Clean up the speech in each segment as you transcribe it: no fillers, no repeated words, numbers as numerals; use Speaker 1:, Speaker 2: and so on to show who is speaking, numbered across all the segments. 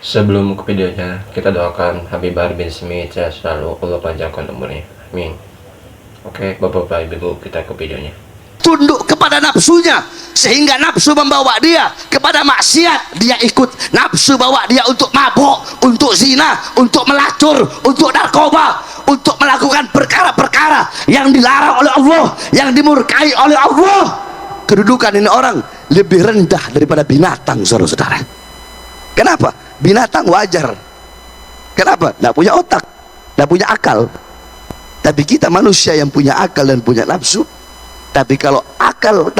Speaker 1: Sebelum ke videonya, kita doakan Habib Bahar bin Smith sehat selalu, Allah panjangkan umurnya, amin. Oke, bapak-bapak ibu, kita ke videonya.
Speaker 2: Tunduk kepada nafsunya, sehingga nafsu membawa dia kepada maksiat, dia ikut. Nafsu bawa dia untuk mabuk, untuk zina, untuk melacur, untuk narkoba, untuk melakukan perkara-perkara yang dilarang oleh Allah, yang dimurkai oleh Allah. Kedudukan ini orang lebih rendah daripada binatang, saudara-saudara. Kenapa? Binatang wajar. Kenapa? Tidak punya otak, tidak punya akal. Tapi kita manusia yang punya akal dan punya nafsu. Tapi kalau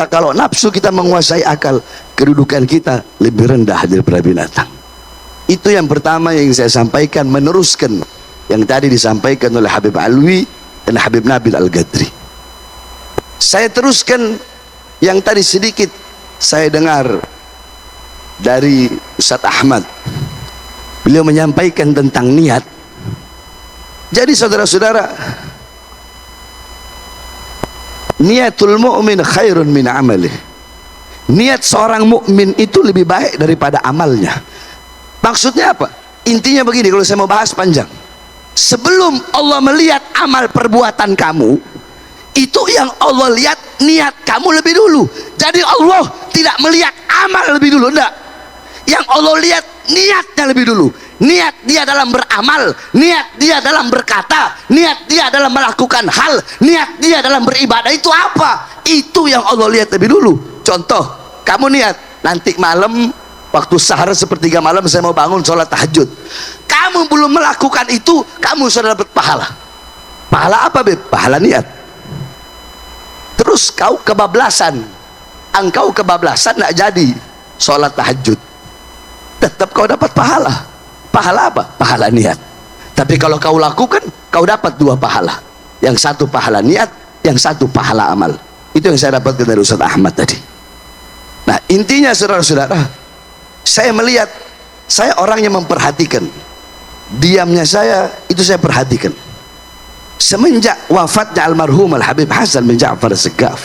Speaker 2: kalau nafsu kita menguasai akal, kedudukan kita lebih rendah daripada binatang. Itu yang pertama yang saya sampaikan, meneruskan yang tadi disampaikan oleh Habib Alwi dan Habib Nabil Al-Gadri. Saya teruskan yang tadi sedikit saya dengar dari Ustadz Ahmad. Beliau menyampaikan tentang niat. Jadi saudara-saudara, niatul mu'min khairun min amalih. Niat seorang mukmin itu lebih baik daripada amalnya. Maksudnya apa? Intinya begini, kalau saya mau bahas panjang. Sebelum Allah melihat amal perbuatan kamu, itu yang Allah lihat niat kamu lebih dulu. Jadi Allah tidak melihat amal lebih dulu, enggak. Yang Allah lihat niatnya lebih dulu. Niat dia dalam beramal, niat dia dalam berkata, niat dia dalam melakukan hal, niat dia dalam beribadah itu apa? Itu yang Allah lihat lebih dulu. Contoh, kamu niat nanti malam waktu sahar sepertiga malam saya mau bangun sholat tahajud. Kamu belum melakukan itu, kamu sudah dapat pahala. Pahala apa, Beb? Pahala niat. Terus kau kebablasan, engkau kebablasan tidak jadi sholat tahajud, tetap kau dapat pahala. Pahala apa? Pahala niat. Tapi kalau kau lakukan, kau dapat dua pahala. Yang satu pahala niat, yang satu pahala amal. Itu yang saya dapatkan dari Ustadz Ahmad tadi. Nah, intinya saudara-saudara, saya melihat, saya orangnya memperhatikan. Diamnya saya, itu saya perhatikan. Semenjak wafatnya almarhum Al-Habib Hasan bin Ja'far As-Segaf,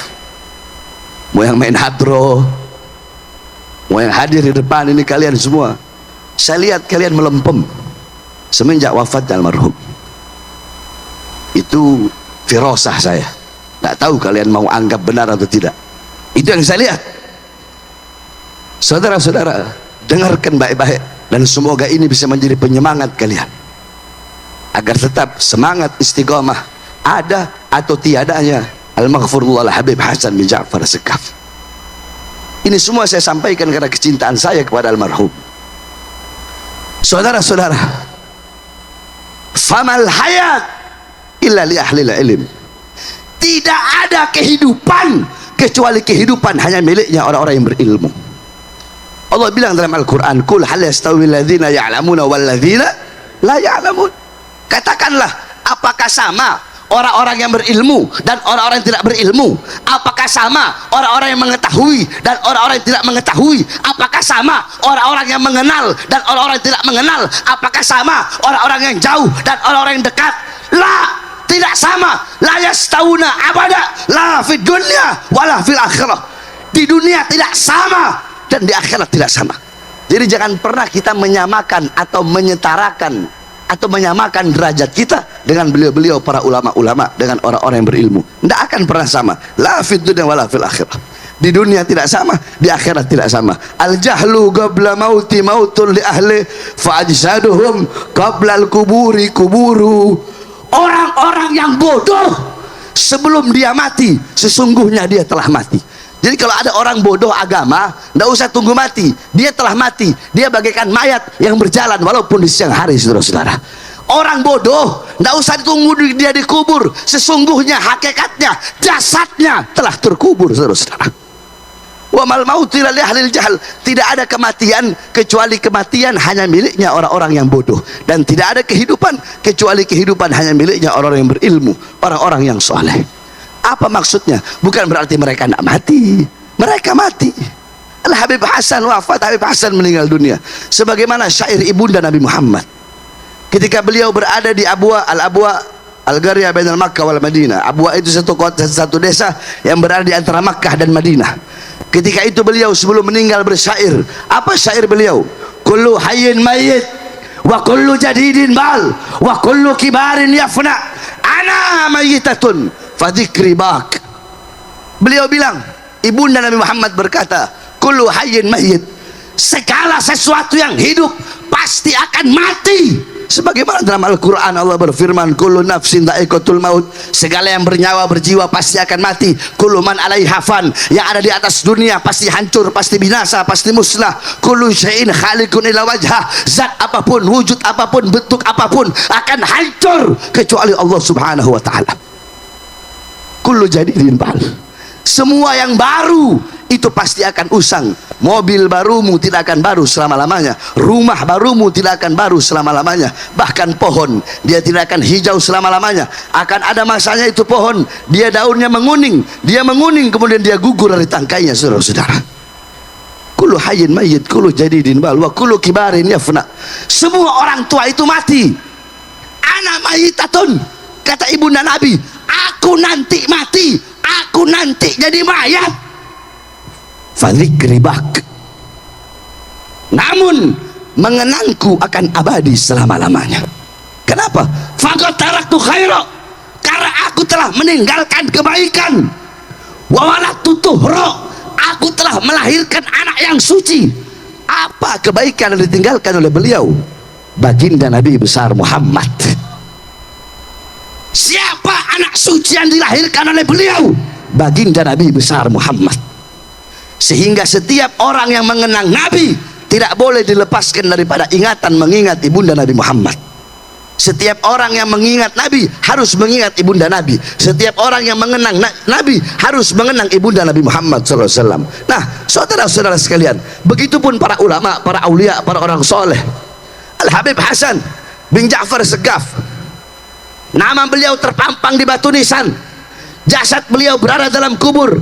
Speaker 2: mau yang main hadroh, mau yang hadir di depan ini kalian semua, saya lihat kalian melempem semenjak wafatnya almarhum. Itu firasah saya. Tidak tahu kalian mau anggap benar atau tidak. Itu yang saya lihat. Saudara-saudara, dengarkan baik-baik, dan semoga ini bisa menjadi penyemangat kalian agar tetap semangat istiqamah, ada atau tiadanya al-maghfurullah Habib Hasan bin Ja'far As-Segaf. Ini semua saya sampaikan karena kecintaan saya kepada almarhum. Saudara-saudara, famal hayat illa li ahlil ilm. Tidak ada kehidupan kecuali kehidupan hanya miliknya orang-orang yang berilmu. Allah bilang dalam Al-Quran, kul hal yastawi alladhina ya'lamuna wal ladzina la ya'lamun. Katakanlah, apakah sama orang-orang yang berilmu dan orang-orang yang tidak berilmu? Apakah sama orang-orang yang mengetahui dan orang-orang yang tidak mengetahui? Apakah sama orang-orang yang mengenal dan orang-orang yang tidak mengenal? Apakah sama orang-orang yang jauh dan orang-orang yang dekat? La, tidak sama. La yastawuna abada, la fid dunya wala fil akhirah. Di dunia tidak sama dan di akhirat tidak sama. Jadi jangan pernah kita menyamakan atau menyetarakan atau menyamakan derajat kita dengan beliau-beliau para ulama-ulama, dengan orang-orang yang berilmu. Tidak akan pernah sama. La fid dunya wala fil akhirah. Di dunia tidak sama, di akhirat tidak sama. Al jahlu qabla mauti mautun li ahli fa ajsaduhum qabla al kuburi kuburu. Orang-orang yang bodoh sebelum dia mati, sesungguhnya dia telah mati. Jadi kalau ada orang bodoh agama, tidak usah tunggu mati, dia telah mati. Dia bagaikan mayat yang berjalan walaupun di siang hari, saudara-saudara. Orang bodoh tidak usah ditunggu dia dikubur, sesungguhnya hakikatnya jasadnya telah terkubur, saudara-saudara. Wa mal mautu illa li ahlil jahl. Tidak ada kematian kecuali kematian hanya miliknya orang-orang yang bodoh, dan tidak ada kehidupan kecuali kehidupan hanya miliknya orang-orang yang berilmu, orang-orang yang soleh. Apa maksudnya? Bukan berarti mereka tidak mati. Mereka mati. Al-Habib Hasan wafat, Habib Hasan meninggal dunia. Sebagaimana syair ibunda Nabi Muhammad. Ketika beliau berada di Abwa, Al-Abwa Al-Qarya bainal Makkah wal Madinah. Abwa itu satu kota, satu desa yang berada di antara Makkah dan Madinah. Ketika itu beliau sebelum meninggal bersyair. Apa syair beliau? Kullu hayyin mayyit wa kullu jadidin bal wa kullu kibarin yafna ana mayyitatun fa dzikri bak. Beliau bilang, ibunda Nabi Muhammad berkata, kullu hayyin mayyit, segala sesuatu yang hidup pasti akan mati. Sebagaimana dalam Al-Quran Allah berfirman, kullu nafsin dha'iqatul maut, segala yang bernyawa berjiwa pasti akan mati. Kullu man 'alaiha fan, yang ada di atas dunia pasti hancur, pasti binasa, pasti musnah. Kullu syai'in khaliqun illa wajhah, zat apapun, wujud apapun, bentuk apapun akan hancur kecuali Allah Subhanahu wa taala. Kullu jadidin bal, semua yang baru itu pasti akan usang. Mobil barumu tidak akan baru selama-lamanya, rumah barumu tidak akan baru selama-lamanya, bahkan pohon dia tidak akan hijau selama-lamanya. Akan ada masanya itu pohon, dia daunnya menguning, dia menguning kemudian dia gugur dari tangkainya, saudara-saudara. Kullu hayyin mayyit, kullu jadidin bal wa kullu kibarin yafna. Semua orang tua itu mati. Ana mayyitatun, kata ibunda Nabi, aku nanti mati, aku nanti jadi mayat. Fadzikri bak, namun mengenangku akan abadi selama-lamanya. Kenapa? Faqad taraktu khaira, karena aku telah meninggalkan kebaikan. Wa waladtu tuhra, aku telah melahirkan anak yang suci. Apa kebaikan yang ditinggalkan oleh beliau? Baginda Nabi besar Muhammad. Siapa anak suci yang dilahirkan oleh beliau? Baginda Nabi besar Muhammad. Sehingga setiap orang yang mengenang Nabi tidak boleh dilepaskan daripada ingatan mengingat ibunda Nabi Muhammad. Setiap orang yang mengingat Nabi harus mengingat ibunda Nabi. Setiap orang yang mengenang Nabi harus mengenang ibunda Nabi Muhammad SAW. Nah, saudara-saudara sekalian, begitupun para ulama, para aulia, para orang soleh. Al-Habib Hasan bin Ja'far Segaf, nama beliau terpampang di batu nisan, jasad beliau berada dalam kubur.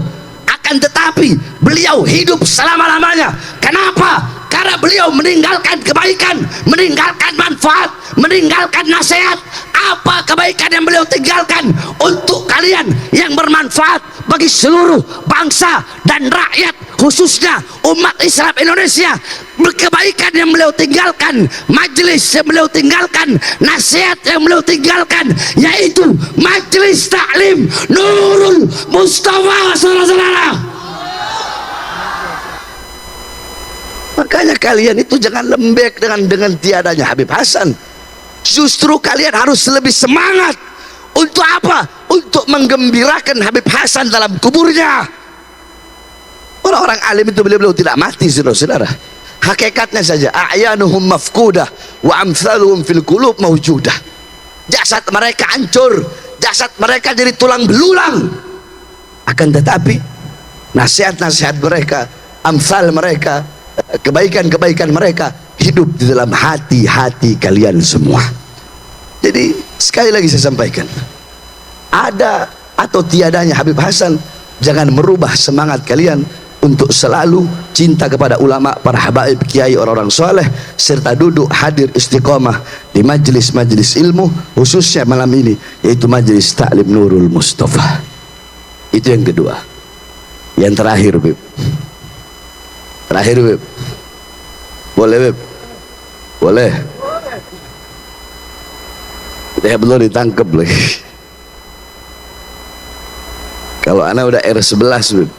Speaker 2: Akan tetapi beliau hidup selama-lamanya. Kenapa? Karena beliau meninggalkan kebaikan, meninggalkan manfaat, meninggalkan nasihat. Apa kebaikan yang beliau tinggalkan untuk kalian yang bermanfaat bagi seluruh bangsa dan rakyat, khususnya umat Islam Indonesia? Kebaikan yang beliau tinggalkan, majelis yang beliau tinggalkan, nasihat yang beliau tinggalkan, yaitu majelis taklim Nurul Mustafa, saudara-saudara. Makanya kalian itu jangan lembek dengan tiadanya Habib Hasan. Justru kalian harus lebih semangat. Untuk apa? Untuk menggembirakan Habib Hasan dalam kuburnya. Orang-orang alim itu beliau tidak mati, saudara-saudara. Hakikatnya saja, a'yanuhum mafkudah wa amthaluhum fil qulub mawjudah. Jasad mereka hancur, jasad mereka jadi tulang belulang. Akan tetapi nasihat-nasihat mereka, amsal mereka, kebaikan-kebaikan mereka hidup di dalam hati-hati kalian semua. Jadi sekali lagi saya sampaikan, ada atau tiadanya Habib Hasan jangan merubah semangat kalian untuk selalu cinta kepada ulama, para habaib, kiai, orang-orang soleh, serta duduk hadir istiqomah di majelis-majelis ilmu, khususnya malam ini, yaitu majelis taklim Nurul Mustafa. Itu yang kedua. Yang terakhir, Beb. Terakhir, Beb. Boleh, Beb? Boleh. Saya belum ditangkap lagi. Kalau anak udah R11, Beb.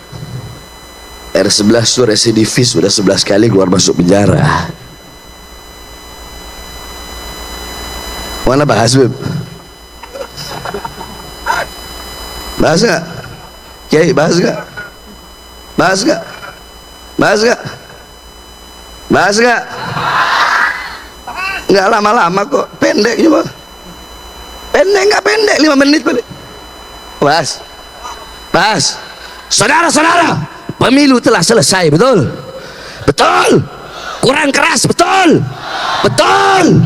Speaker 2: R11 itu residivis, sudah 11 kali keluar masuk penjara. Mana bahas, Beb? Bahas gak? Kiai, bahas gak? Bahas gak? Bahas gak? Bahas gak? Nggak lama-lama kok, pendek cuma. Pendek nggak pendek, 5 menit balik. Bahas. Bahas. Saudara-saudara, pemilu telah selesai, betul? Betul. Kurang keras, betul? Betul.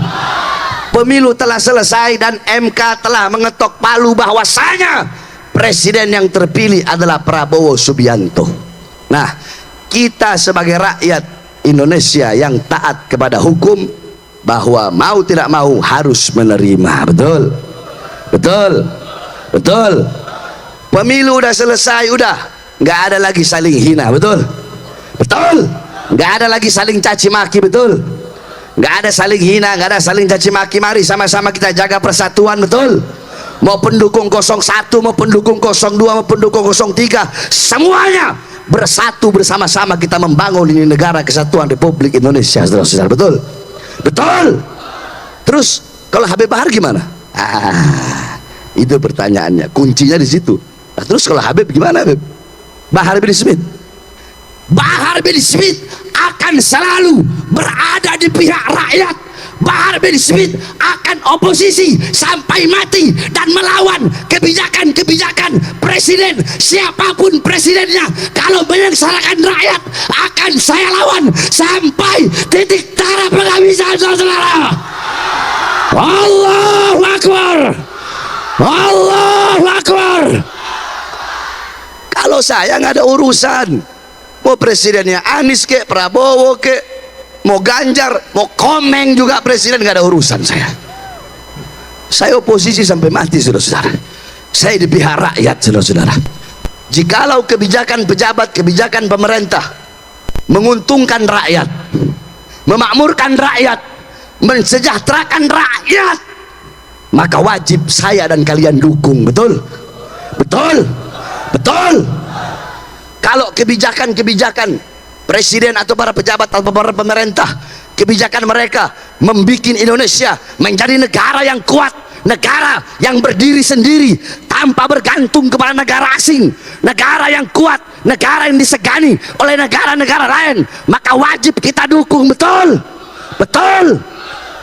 Speaker 2: Pemilu telah selesai dan MK telah mengetok palu bahwasanya presiden yang terpilih adalah Prabowo Subianto. Nah, kita sebagai rakyat Indonesia yang taat kepada hukum, bahwa mau tidak mau harus menerima, betul? Betul, betul. Pemilu udah selesai, udah nggak ada lagi saling hina, betul, betul. Nggak ada lagi saling caci maki, betul. Nggak ada saling hina, nggak ada saling caci maki. Mari sama-sama kita jaga persatuan, betul. Mau pendukung 01, mau pendukung 02, mau pendukung 03, semuanya bersatu bersama-sama kita membangun ini negara kesatuan Republik Indonesia, saudara-saudara, betul, betul. Terus kalau Habib Bahar gimana? Itu pertanyaannya, kuncinya di situ. Nah, terus kalau Habib gimana, Habib? Bahar bin Smith, Bahar bin Smith akan selalu berada di pihak rakyat. Bahar bin Smith akan oposisi sampai mati dan melawan kebijakan-kebijakan presiden, siapapun presidennya. Kalau menyengsarakan rakyat akan saya lawan sampai titik darah penghabisan, saudara. Allahu Akbar, Allahu Akbar. Kalau saya nggak ada urusan, mau presidennya Anies ke, Prabowo ke, mau Ganjar, mau Komeng juga presiden, nggak ada urusan saya. Saya oposisi sampai mati, saudara-saudara. Saya di pihak rakyat, saudara-saudara. Jikalau kebijakan pejabat, kebijakan pemerintah menguntungkan rakyat, memakmurkan rakyat, mensejahterakan rakyat, maka wajib saya dan kalian dukung, betul? Betul? Betul. Kalau kebijakan-kebijakan presiden atau para pejabat atau para pemerintah, kebijakan mereka membuat Indonesia menjadi negara yang kuat, negara yang berdiri sendiri tanpa bergantung kepada negara asing, negara yang kuat, negara yang disegani oleh negara-negara lain, maka wajib kita dukung, betul? Betul.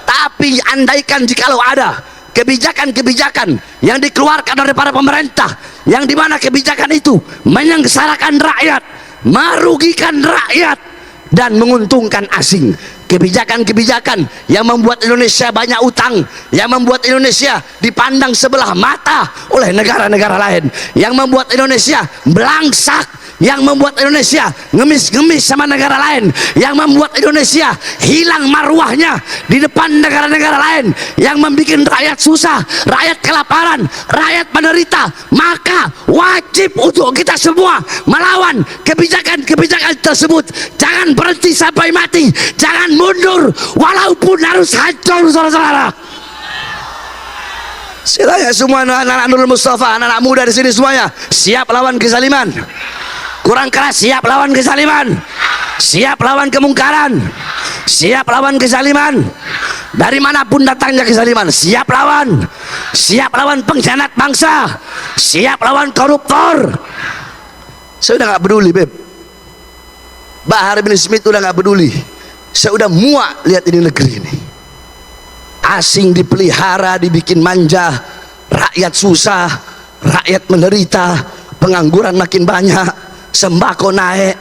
Speaker 2: Tapi andaikan jikalau ada kebijakan-kebijakan yang dikeluarkan oleh para pemerintah, yang dimana kebijakan itu menyengsarakan rakyat, merugikan rakyat, dan menguntungkan asing, kebijakan-kebijakan yang membuat Indonesia banyak utang, yang membuat Indonesia dipandang sebelah mata oleh negara-negara lain, yang membuat Indonesia belangsak, yang membuat Indonesia ngemis-ngemis sama negara lain, yang membuat Indonesia hilang marwahnya di depan negara-negara lain, yang membuat rakyat susah, rakyat kelaparan, rakyat menderita, maka wajib untuk kita semua melawan kebijakan-kebijakan tersebut. Jangan berhenti sampai mati, jangan mundur walaupun harus hancur, saudara-saudara. Saya semua anak-anak Nurul Mustafa, anak-anak muda di sini semuanya siap lawan kezaliman. Kurang keras, siap lawan kezaliman, siap lawan kemungkaran, siap lawan kezaliman. Dari manapun datangnya kezaliman, siap lawan pengkhianat bangsa, siap lawan koruptor. Saya udah nggak peduli, Beb. Bahar bin Smith udah nggak peduli. Saya udah muak lihat ini negeri ini. Asing dipelihara, dibikin manja, rakyat susah, rakyat menderita, pengangguran makin banyak, sembako naik,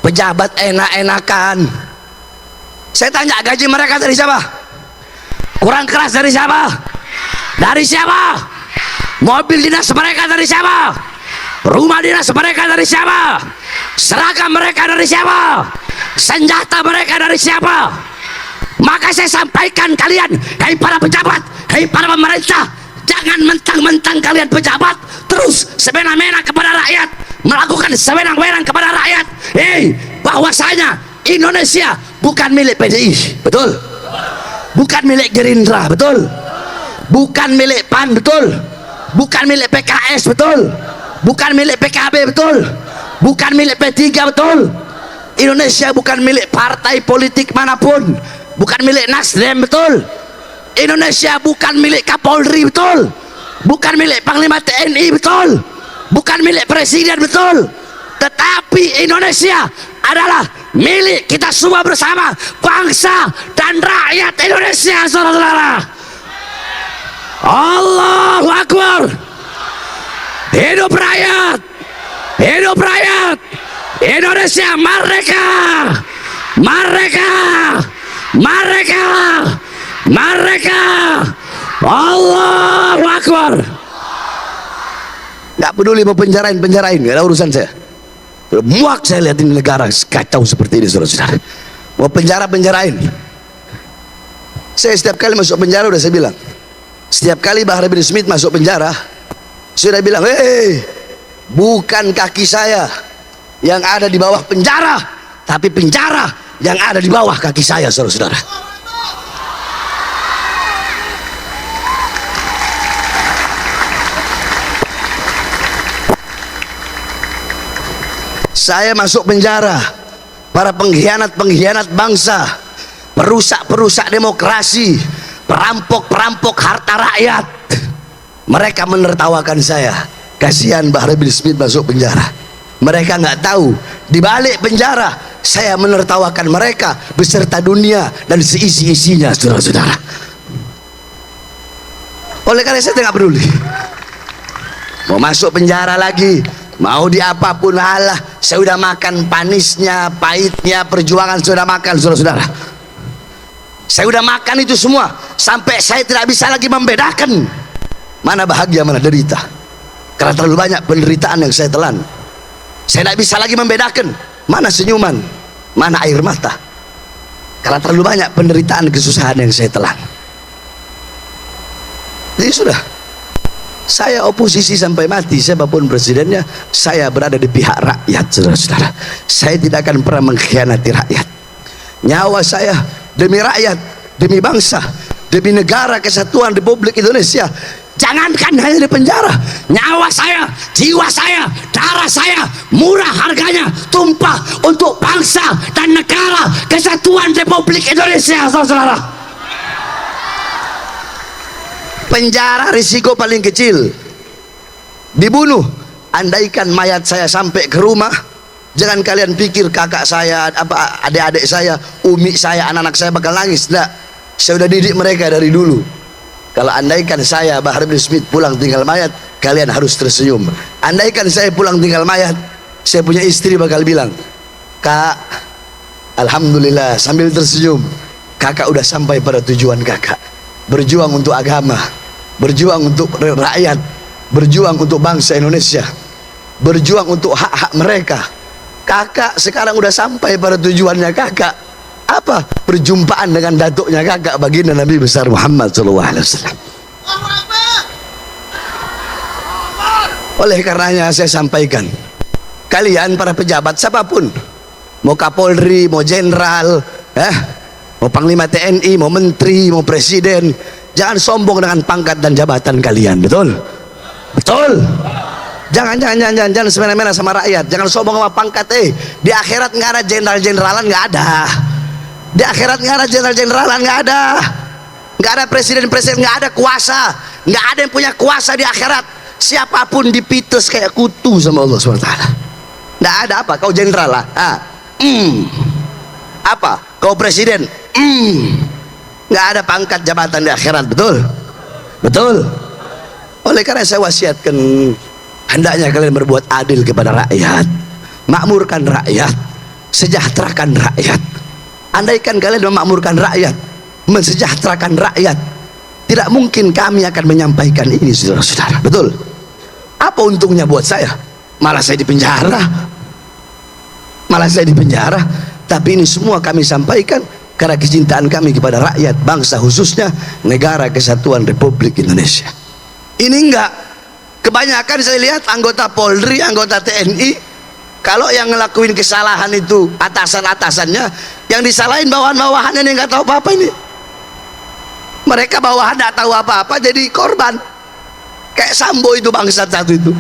Speaker 2: pejabat enak-enakan. Saya tanya, gaji mereka dari siapa? Kurang keras dari siapa? Dari siapa? Mobil dinas mereka dari siapa? Rumah dinas mereka dari siapa? Seragam mereka dari siapa? Senjata mereka dari siapa? Maka saya sampaikan kalian, hai para pejabat, hai para pemerintah, jangan mentang-mentang kalian pejabat terus semena-mena kepada rakyat, melakukan sewenang-wenang kepada rakyat. Bahwasanya Indonesia bukan milik PDI, betul? Bukan milik Gerindra, betul? Bukan milik PAN, betul? Bukan milik PKS, betul? Bukan milik PKB, betul? Bukan milik P3, betul? Indonesia bukan milik partai politik manapun, bukan milik Nasdem, betul? Indonesia bukan milik Kapolri, betul? Bukan milik Panglima TNI, betul? Bukan milik Presiden, betul? Tetapi Indonesia adalah milik kita semua bersama, bangsa dan rakyat Indonesia, saudara-saudara. Allahu Akbar. Hidup rakyat, hidup rakyat. Indonesia merdeka, merdeka, merdeka, merdeka. Allahu Akbar. Nggak peduli mau penjarain, nggak ada urusan saya. Muak saya lihat ini negara kacau seperti ini, saudara-saudara. Mau penjarain. Saya setiap kali masuk penjara udah saya bilang, Setiap kali Bahar bin Smith masuk penjara, sudah bilang, hei, bukan kaki saya yang ada di bawah penjara, tapi penjara yang ada di bawah kaki saya, saudara-saudara. Saya masuk penjara, para pengkhianat-pengkhianat bangsa, perusak-perusak demokrasi, perampok-perampok harta rakyat, mereka menertawakan saya. Kasihan Bahar bin Smith masuk penjara. Mereka nggak tahu di balik penjara saya menertawakan mereka beserta dunia dan seisi-isinya, saudara-saudara. Oleh karena saya tidak peduli mau masuk penjara lagi, mau di apapun, halah, saya udah makan panisnya, pahitnya perjuangan, sudah makan, saudara-saudara. Saya udah makan itu semua sampai saya tidak bisa lagi membedakan mana bahagia mana derita, karena terlalu banyak penderitaan yang saya telan. Saya tidak bisa lagi membedakan mana senyuman mana air mata, karena terlalu banyak penderitaan kesusahan yang saya telan. Jadi sudah, saya oposisi sampai mati, siapapun presidennya, saya berada di pihak rakyat, saudara-saudara. Saya tidak akan pernah mengkhianati rakyat. Nyawa saya demi rakyat, demi bangsa, demi negara kesatuan Republik Indonesia. Jangankan hanya di penjara, nyawa saya, jiwa saya, darah saya murah harganya, tumpah untuk bangsa dan negara kesatuan Republik Indonesia, saudara-saudara. Penjara risiko paling kecil, dibunuh. Andaikan mayat saya sampai ke rumah, jangan kalian pikir kakak saya, apa adik-adik saya, umi saya, anak-anak saya bakal nangis. Tidak, saya sudah didik mereka dari dulu. Kalau andaikan saya Bahar bin Smith pulang tinggal mayat, kalian harus tersenyum. Andaikan saya pulang tinggal mayat, saya punya istri bakal bilang, Kak, alhamdulillah, sambil tersenyum, kakak udah sampai pada tujuan kakak. Berjuang untuk agama, berjuang untuk rakyat, berjuang untuk bangsa Indonesia, berjuang untuk hak-hak mereka. Kakak sekarang udah sampai pada tujuannya kakak. Apa? Perjumpaan dengan datuknya kakak, baginda Nabi besar Muhammad SAW. Oleh karenanya saya sampaikan, kalian para pejabat siapapun, mau Kapolri, mau Jenderal, mau Panglima TNI, mau Menteri, mau Presiden, jangan sombong dengan pangkat dan jabatan kalian. Betul? Betul? Jangan semena-mena sama rakyat, jangan sombong sama pangkat. Di akhirat nggak ada jenderal-jeneralan, nggak ada. Di akhirat nggak ada jenderal-jeneralan, nggak ada presiden-presiden, nggak ada kuasa, nggak ada yang punya kuasa di akhirat. Siapapun dipites kayak kutu sama Allah SWT. Nggak ada. Apa kau jenderal lah, apa kau presiden, nggak ada pangkat jabatan di akhirat. Betul? Betul? Oleh karena saya wasiatkan, hendaknya kalian berbuat adil kepada rakyat, makmurkan rakyat, sejahterakan rakyat. Andaikan kalian memakmurkan rakyat, mensejahterakan rakyat, tidak mungkin kami akan menyampaikan ini, saudara-saudara. Betul? Apa untungnya buat saya? Malah saya di penjara. Tapi ini semua kami sampaikan karena kecintaan kami kepada rakyat, bangsa, khususnya negara kesatuan Republik Indonesia. Ini enggak, kebanyakan saya lihat anggota Polri, anggota TNI, kalau yang ngelakuin kesalahan itu atasan-atasannya, yang disalahin bawahan-bawahannya yang nggak tahu apa-apa ini. Mereka bawahan nggak tahu apa-apa jadi korban. Kayak Sambo itu, bangsat satu itu.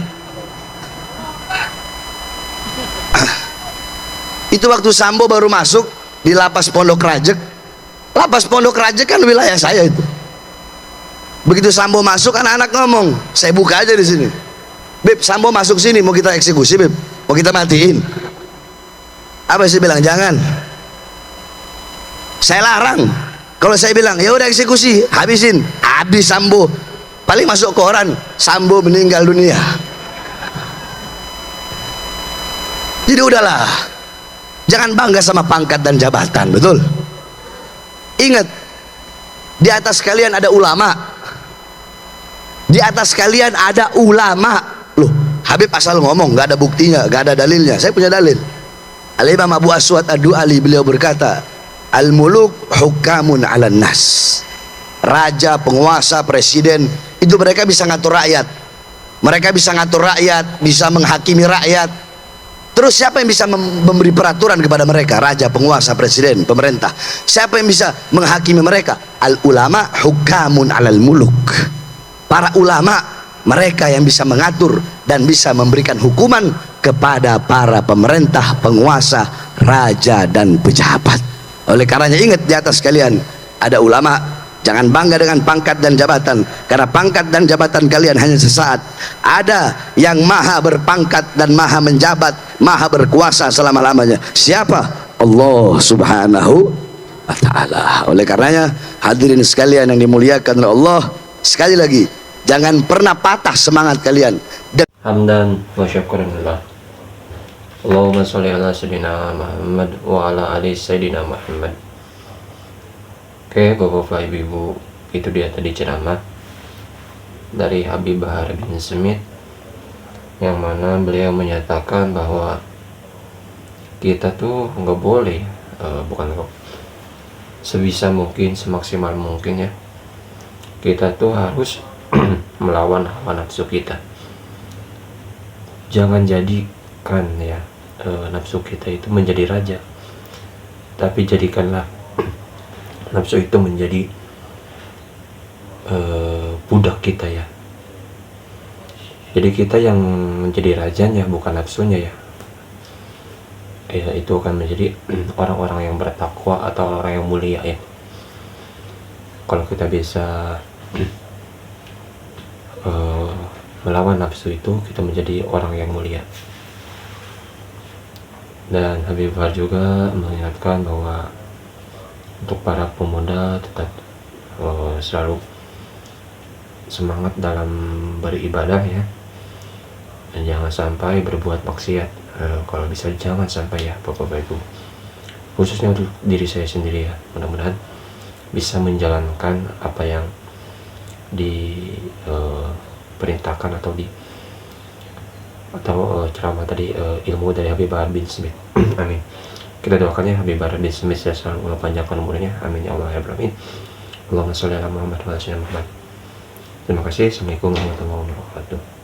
Speaker 2: Itu waktu Sambo baru masuk di lapas Pondok Rajek. Lapas Pondok Rajek kan wilayah saya itu. Begitu Sambo masuk, anak-anak ngomong, saya buka aja di sini. Beb, Sambo masuk sini, mau kita eksekusi, Beb, mau kita matiin. Apa sih bilang? Jangan. Saya larang. Kalau saya bilang ya udah eksekusi, habisin, habis Sambo. Paling masuk koran, Sambo meninggal dunia. Jadi udahlah, jangan bangga sama pangkat dan jabatan. Betul? Ingat, di atas kalian ada ulama. Di atas kalian ada ulama. Loh, Habib asal ngomong, nggak ada buktinya, nggak ada dalilnya. Saya punya dalil. Al-Imam Abu Aswad Ad-Du'ali, beliau berkata, Al-muluk hukamun 'alan nas. raja, penguasa, presiden, itu mereka bisa ngatur rakyat. Mereka bisa ngatur rakyat, bisa menghakimi rakyat. Terus siapa yang bisa memberi peraturan kepada mereka? Raja, penguasa, presiden, pemerintah. Siapa yang bisa menghakimi mereka? Al ulama hukamun alal muluk. Para ulama, mereka yang bisa mengatur dan bisa memberikan hukuman kepada para pemerintah, penguasa, raja dan pejabat. Oleh karenanya ingat di atas kalian ada ulama. Jangan bangga dengan pangkat dan jabatan, karena pangkat dan jabatan kalian hanya sesaat. Ada yang maha berpangkat dan maha menjabat, maha berkuasa selama-lamanya. Siapa? Allah subhanahu wa ta'ala. Oleh karenanya hadirin sekalian yang dimuliakan oleh Allah, sekali lagi jangan pernah patah semangat kalian.
Speaker 1: Hamdan wa syukuran lillah. Allahumma sholli ala sayyidina Muhammad wa ala ali sayyidina Muhammad. Oke, Bapak Ibu, itu dia tadi ceramah dari Habib Bahar bin Smith, yang mana beliau menyatakan bahwa kita tuh nggak boleh, bukan kok, sebisa mungkin, semaksimal mungkin ya, kita tuh harus melawan hawa nafsu kita. Jangan jadikan ya nafsu kita itu menjadi raja, tapi jadikanlah nafsu itu menjadi budak kita ya. Jadi kita yang menjadi rajanya, bukan nafsunya ya. Ya, itu akan menjadi orang-orang yang bertakwa atau orang yang mulia ya. Kalau kita bisa melawan nafsu itu, kita menjadi orang yang mulia. Dan Habib Bahar juga mengingatkan bahwa untuk para pemuda tetap selalu semangat dalam beribadah ya, dan jangan sampai berbuat maksiat. Kalau bisa jangan sampai ya Bapak Ibu, khususnya untuk diri saya sendiri ya. Mudah-mudahan bisa menjalankan apa yang diperintahkan atau ceramah tadi, ilmu dari Habib Bahar bin Smith. Amin. Kita doakannya Habib Bahar bin Smith ya selalu Allah panjangkan umurnya. Amin ya Allah ya Rabbal alamin. Allahumma sholli ala Muhammad wa ala sayyidina Muhammad. Terima kasih. Assalamualaikum warahmatullahi wabarakatuh.